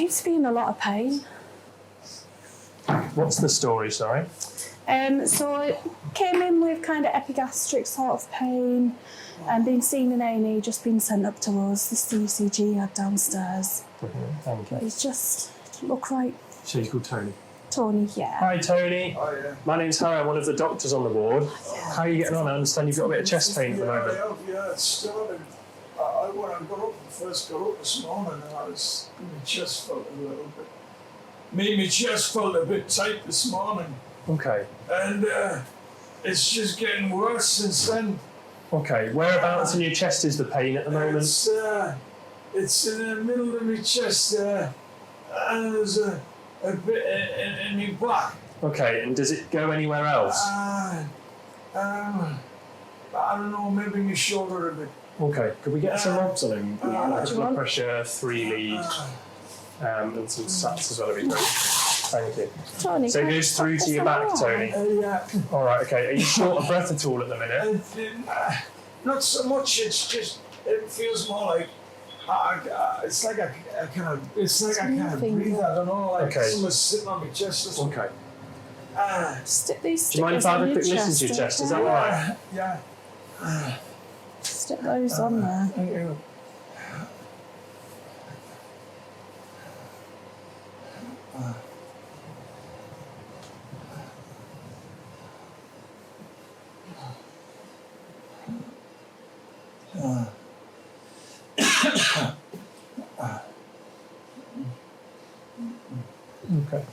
seems to be in a lot of pain. What's the story, sorry? So I came in with kind of epigastric sort of pain and been seen in A&E, just been sent up to us. This is the ECG he had downstairs. Thank you. He's just, doesn't look right. So he's called Tony. Tony, yeah. Hi, Tony. Oh, yeah. My name's Harry. I'm one of the doctors on the ward. How are you getting on? I understand you've got a bit of chest pain at the moment. Yeah, it started. When I first got up this morning, my chest felt a little bit. My chest felt a bit tight this morning. Okay. And it's just getting worse since then. Okay. Whereabouts in your chest is the pain at the moment? It's in the middle of my chest and there's a bit in my back. Okay. And does it go anywhere else? I don't know, maybe my shoulder a bit. Okay. Could we get some mobs on him? Yeah, Like what do you blood want? pressure, 3 lead, and some sats as well. That'd be great. Thank you. Tony, So it goes through to your back, Tony. Yeah. All right. Okay. Are you short of breath at all at the minute? Not so much. It's just it feels more like it's like I can't breathe. I don't know. Like Okay. someone's sitting on my chest or something. Okay. Stick these Do you mind if I have a quick listen to your chest? Is that all right? Yeah. Stick those on there. Thank you. Okay.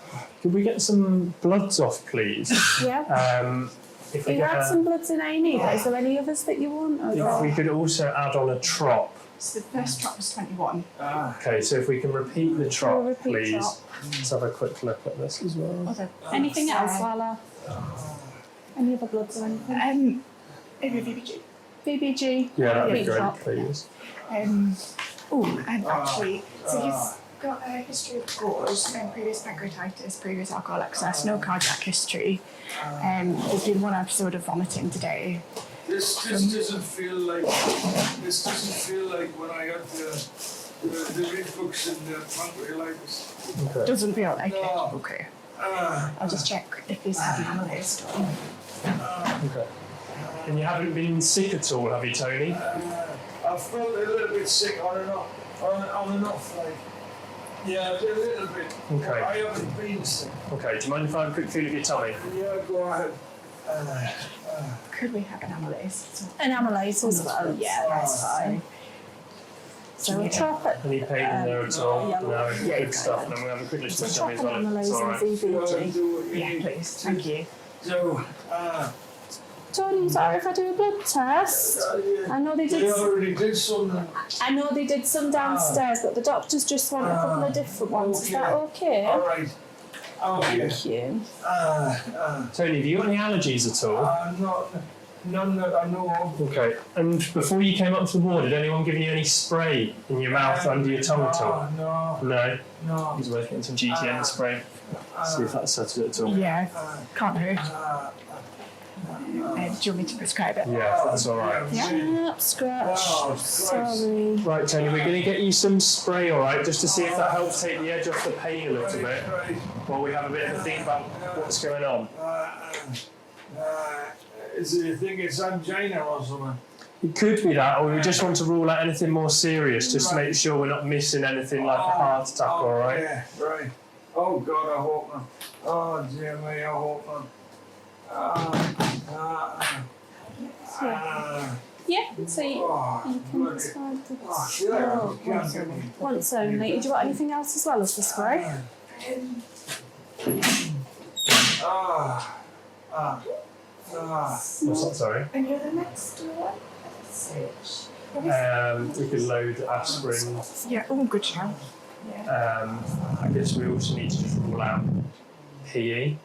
Could we get some bloods off, please? Yeah. If we You get had some bloods in A&E, but is there any others that you want? if we could also add on a trop. So the first drop was 21. Okay, so if we can repeat the trop, We'll repeat please. trop. Let's have a quick look at this as well. Anything else, Lala? Any other bloods or anything? Maybe VBG. BBG? Yeah, that'd be Repeat great, trop. please. And actually, so he's got a history of gauze, previous pancreatitis, previous alcohol excess, no cardiac history. There's been one episode of vomiting today. This doesn't feel like when I got the reflux and the pancreatitis. Okay. Doesn't feel like No. it. Okay. I'll just check if he's had an amylase done. Okay. And you haven't been sick at all, have you, Tony? I felt a little bit sick on and off, like. Yeah, a little bit. Okay. I haven't been sick. Okay, do you mind if I have a quick feel of your tummy? Yeah, go ahead. Could we have an amylase? An amylase as well? Yeah, that's fine. So a trop at Any pain in there at all? yeah. No, Yeah, good stuff. And then we'll have a quick list of a tummy trop as and well. It's amylase all and right. VBG. Yeah, please. Thank you. So, Tony, sorry if I do a blood test. I know they they did. already did something. I know they did some downstairs, but the doctors just want a couple of different ones. Is that okay? All right. Okay. Thank you. Tony, have you got any allergies at all? None that I know of. Okay. And before you came up to the ward, did anyone give you any spray in your mouth, under your tongue at all? No. No. He's worth getting some GTN spray. See if that settles it at all. Yeah, can't hurt. Do you want me to prescribe it? Yeah, that's all right. Yeah, scratch. Sorry. Right, Tony, we're going to get you some spray, all right, just to see if that helps take the edge off the pain a little bit, while we have a bit of a think about what's going on. Is it you think it's angina or something? It could be that, or we just want to rule out anything more serious, just to make sure we're not missing anything like a heart attack, all right? Yeah, right. Oh God, I hope not. Oh dear me, I hope not. Yeah, so you can prescribe the once only. Do you want anything else as well as the spray? What's that, sorry? And you're the next door? We could load aspirin. Yeah, oh, good shout. I guess we also need to just rule out PE.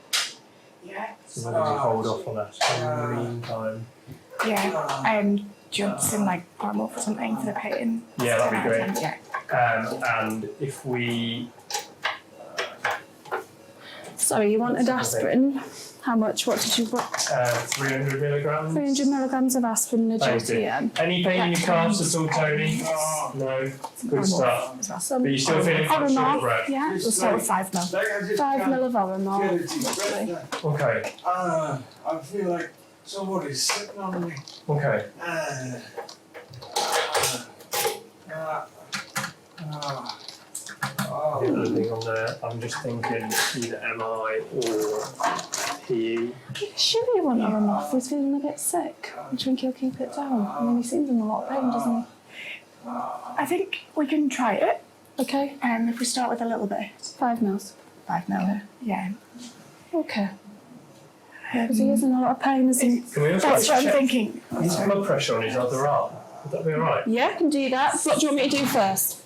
Yeah. So we're going to hold off on aspirin in the meantime. Yeah, do you want some like Paramore for something for the pain? Yeah, that'd be great. Yeah. And if we... So Sorry, you wanted aspirin. How much? What did you want? 300 milligrams. 300 milligrams of aspirin a Thank you. GTN. Any pain in your calves at all, Tony? No. Good stuff. Some But you still feeling quite short of breath? Yeah, We'll start with 5 mil. 5 mil of Oramor. Okay. I feel like somebody's sitting on me. Okay. The other thing on there, I'm just thinking either MI or PE. Should we want Oramor if he's feeling a bit sick? Do you think he'll keep it down? I mean, he seems in a lot of pain, doesn't he? I think we can try it. Okay. If we start with a little bit. 5 mils. 5 mil. Yeah. Okay. Because he is in a lot of pain, isn't he? Can we also That's what I'm check thinking. his blood pressure on his other arm? Would that be alright? Yeah, I can do that. What do you want me to do first?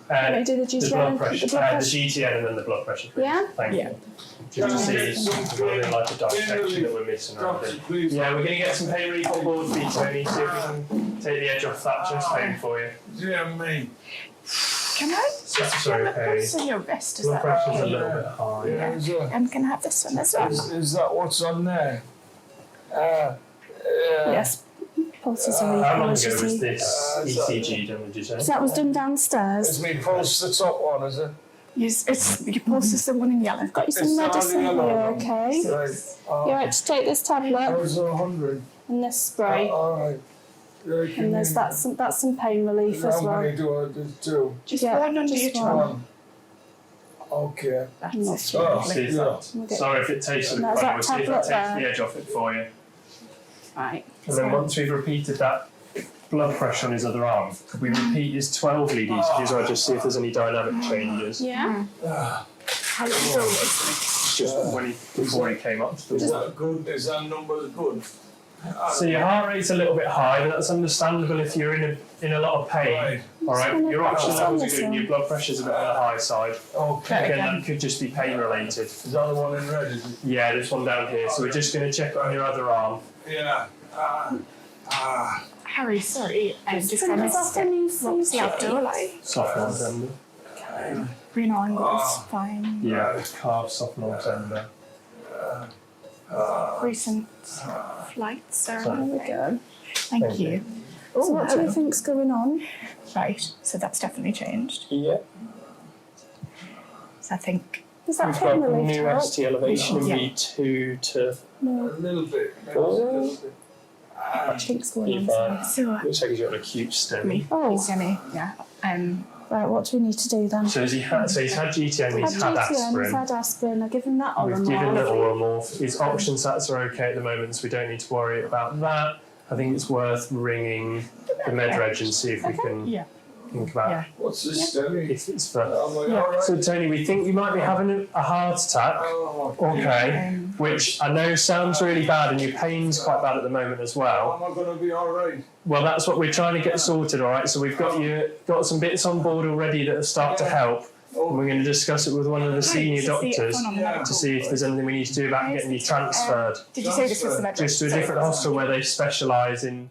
Want me to do the GTN? blood pressure. The blood pressure? The GTN and then the blood pressure. Please. Yeah? Thank you. Just to see if there's really like a dissection that we're missing or anything. Yeah, we're going to get some pain relief on board for you, Tony, see if we can take the edge off that chest pain for you. Dear me. Can I? Sorry, okay. So your wrist, is Blood that pressure's a right? little bit high. And can I have this one as well? Is that what's on there? Yes. Pulses are How long equal, ago was as this ECG done, would you say? So that was done It's downstairs. me pulse the top one, is it? Yes, it's your pulse is the one in yellow. Got you some It's not medicine the here, yellow one. okay? Right. You're right to take this That tablet was 100. and this spray. Alright. And there's that's some pain relief as How well. many do I do? Just Yeah, one under just your one. tongue. One. Okay. That's Not it. too Oh, See if yeah. that- Okay. Sorry if it tastes a bit That's funny, that we'll see if that tablet takes there. the edge off it for you. Right. And then once we've repeated that blood pressure on his other arm, could we repeat his 12 lead ECG as well, just see if there's any dynamic changes? Yeah. How long ago was It's just before he came up to the Is wall. that good? Is that number good? So your heart rate's a little bit high, but that's understandable if you're in a lot of pain. Right. All right, your oxygen Just levels on are this good, and one. your blood pressure's a bit on the high side. Okay. Again, that could just be pain related. Is that the one in red, is it? Yeah, this one down here. So we're just going to check it on your other arm. Yeah. Harry, sorry, just Can kind I of have any what's the outdoor like? Soft non tender. Renal angles, fine. Yeah, calf soft non tender. Recent flights are There we go. Thank you. So what do you think's going on? Right, so that's definitely changed. Yeah. So I think Is that We've pain got relief? new help? ST elevation in Yeah. V2 to A No. little bit. What think's going on? E5. so. Looks like he's got an acute stem. Me, Oh. semi, yeah. Right, what do we need to do then? So he's had GTN, he's had GTN, he's aspirin. had aspirin. I've given that We've given the Oramor. Oramor. His oxygen sats are okay at the moment, so we don't need to worry about that. I think it's worth ringing the MedReg and see if we can Yeah. think about Yeah. What's this doing? if it's for. Am I alright? So Tony, we think you might be having a heart attack. Oh, Okay, which I know sounds really bad, and your pain's quite bad at the moment as well. am I going to be alright? Well, that's what we're trying to get sorted, all right? So we've got some bits on board already that start to help, and we're going to discuss it with one of the senior doctors to see if there's anything we need to do about getting you transferred Did you say this was the med just to a different hospital where they specialise in.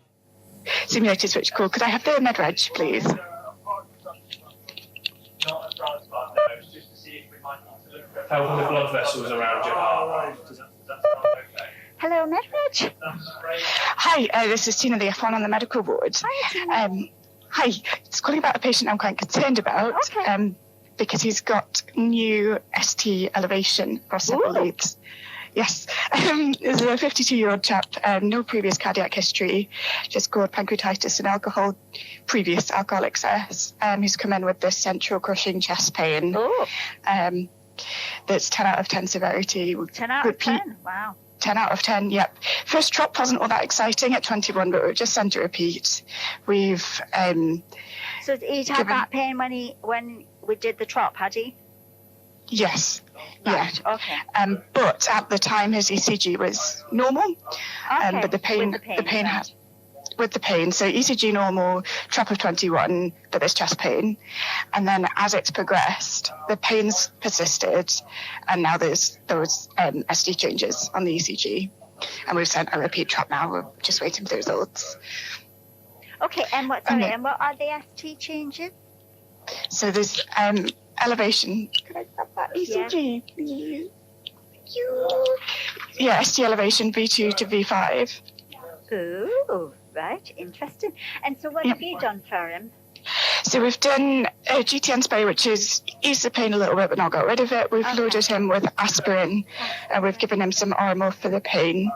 Simulated switch call. Could I have the med reg, please? Helping the blood vessels around your heart. Does that sound okay? Hello, med reg. Hi, this is Tina, the F1 on the medical ward. Hi, it's calling about a patient I'm quite concerned about. Because he's got new ST elevation across several leads. Yes, this is a 52-year-old chap, no previous cardiac history, just got pancreatitis and previous alcohol excess. He's come in with this central crushing chest pain. That's 10 out of 10 severity. 10 out of 10? Wow. 10 out of 10, yep. First drop wasn't all that exciting at 21, but we've just sent to repeat. We've So he'd had that pain when we did the trop, had he? yes, Right, yeah. okay. But at the time his ECG was normal. Okay, But the pain with had right. with the pain. So ECG normal, trop of 21, but there's chest pain. And then as it's progressed, the pain's persisted, and now there's ST changes on the ECG. And we've sent a repeat trop now. We're just waiting for the results. Okay, and what are the ST changes? So there's elevation. Could I grab that ECG, please? you? Yeah, ST elevation V2 to V5. Ooh, right, interesting. And so what have you done for him? So we've done a GTN spray, which is eased the pain a little bit, but not got rid of it. We've loaded him with aspirin, and we've given him some RMO for the pain.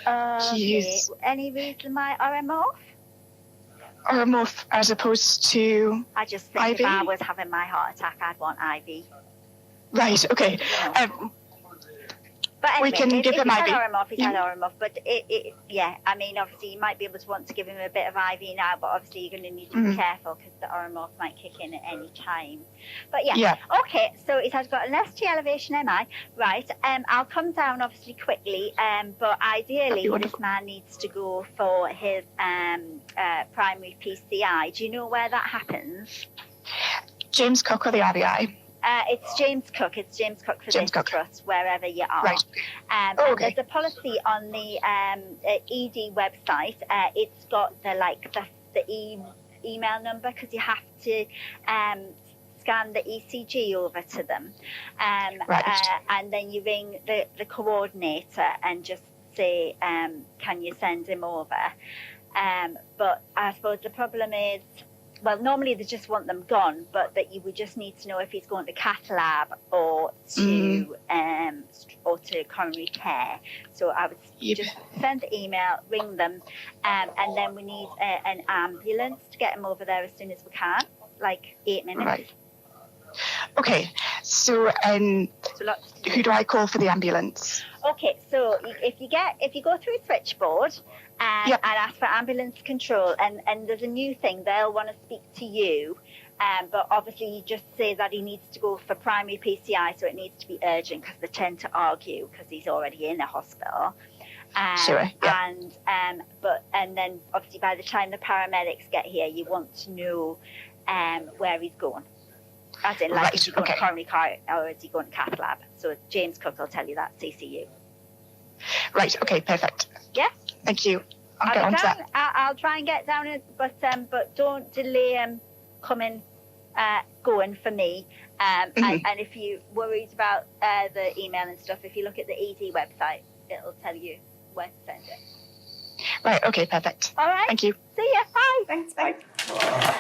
Okay. Any reason why RMO? RMO as opposed to I just think IV? if I was having my heart attack, I'd want IV. Right, okay. But anyway, we can give him IV. He's had RMO, but yeah, I mean, obviously you might be able to want to give him a bit of IV now, but obviously you're going to need to be careful because the RMO might kick in at any time. But yeah. Okay, so it has got an ST elevation MI, right? I'll come down obviously quickly, but ideally this man needs to go for his primary PCI. Do you know where that happens? James Cook or the RBI? It's James Cook. It's James Cook for this trust, wherever you are. Right. And there's a policy on the ED website. It's got the email number because you have to scan the ECG over to them. And then you ring the coordinator and just say, can you send him over? But I suppose the problem is, well, normally they just want them gone, but that you would just need to know if he's going to cath lab or to coronary care. So I would just send the email, ring them, and then we need an ambulance to get him over there as soon as we can, like 8 minutes. Right. Okay, so who do I call for the ambulance? Okay, so if you go through a switchboard and ask for ambulance control, and there's a new thing, they'll want to speak to you, but obviously you just say that he needs to go for primary PCI, so it needs to be urgent because they tend to argue because he's already in a hospital. Sure. Yeah. And then obviously by the time the paramedics get here, you want to know where he's going. As in, like, is he going to coronary care or is he going to cath lab? So James Cook will tell you that, CCU. Right, okay, perfect. Yeah? Thank you. I'll get on to that. I'll try and get down it, but don't delay going for me. And if you're worried about the email and stuff, if you look at the ED website, it'll tell you where to send it. Right, okay, perfect. All right. Thank you. See ya. Bye. Thanks, bye.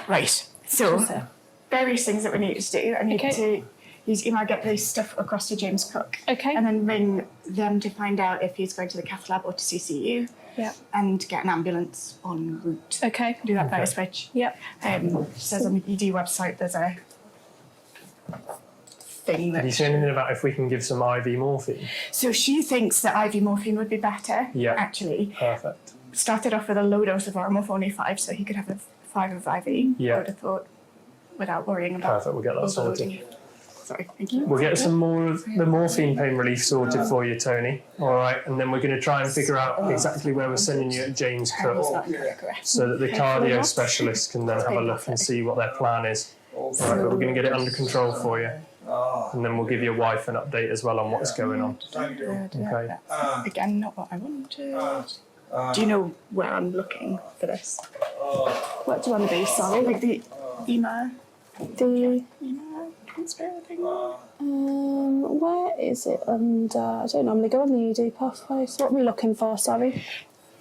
Right, so various things that we need to do. I need to use email, get this stuff across to James Cook. Okay. And then ring them to find out if he's going to the cath lab or to CCU. Yeah. And get an ambulance en route. Okay. Do that via switch. Yep. Says on the ED website there's a thing that... Did you say anything about if we can give some IV morphine? So she thinks that IV morphine would be better, actually. Perfect. Started off with a low dose of RMO, only 5, so he could have a 5 of IV, I would have thought, without worrying about... Perfect, we'll get that sorted. Sorry, thank you. We'll get some more of the morphine pain relief sorted for you, Tony. All right, and then we're going to try and figure out exactly where we're sending you at James Cook, so that the cardio specialist can then have a look and see what their plan is. All right, but we're going to get it under control for you, and then we'll give your wife an update as well on what's going on. Okay. Again, not what I wanted. Do you know where I'm looking for this? What do you want to do, sorry? Like the email? The email transfer thing? where is it under? I don't normally go on the ED pathway, so what are we looking for, sorry?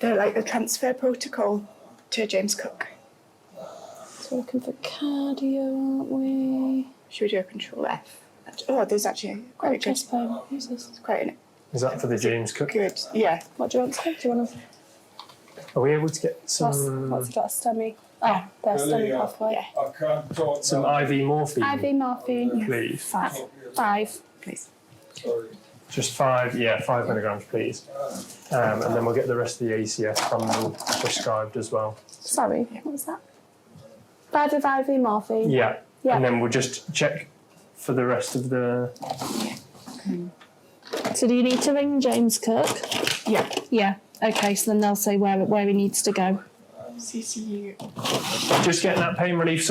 The transfer protocol to James Cook. So we're looking for cardio, aren't we? Should we do a control F? Oh, there's actually quite a good... chest pain. Who's this? It's quite an... Is that for the James Cook? Good, yeah. What do you want to do? Do you want to... Are we able to get some... What's got a STEMI? Oh, there's STEMI pathway. I can't talk Some now. IV morphine, IV morphine. please. 5. Please. Sorry. Just 5 milligrams, please. And then we'll get the rest of the ACS bundle prescribed as well. Sorry, what was that? 5 of IV morphine. Yeah. Yeah. And then we'll just check for the rest of the... So do you need to ring James Cook? Yeah. Yeah. Okay, so then they'll say where he needs to go. CCU. Just getting that pain relief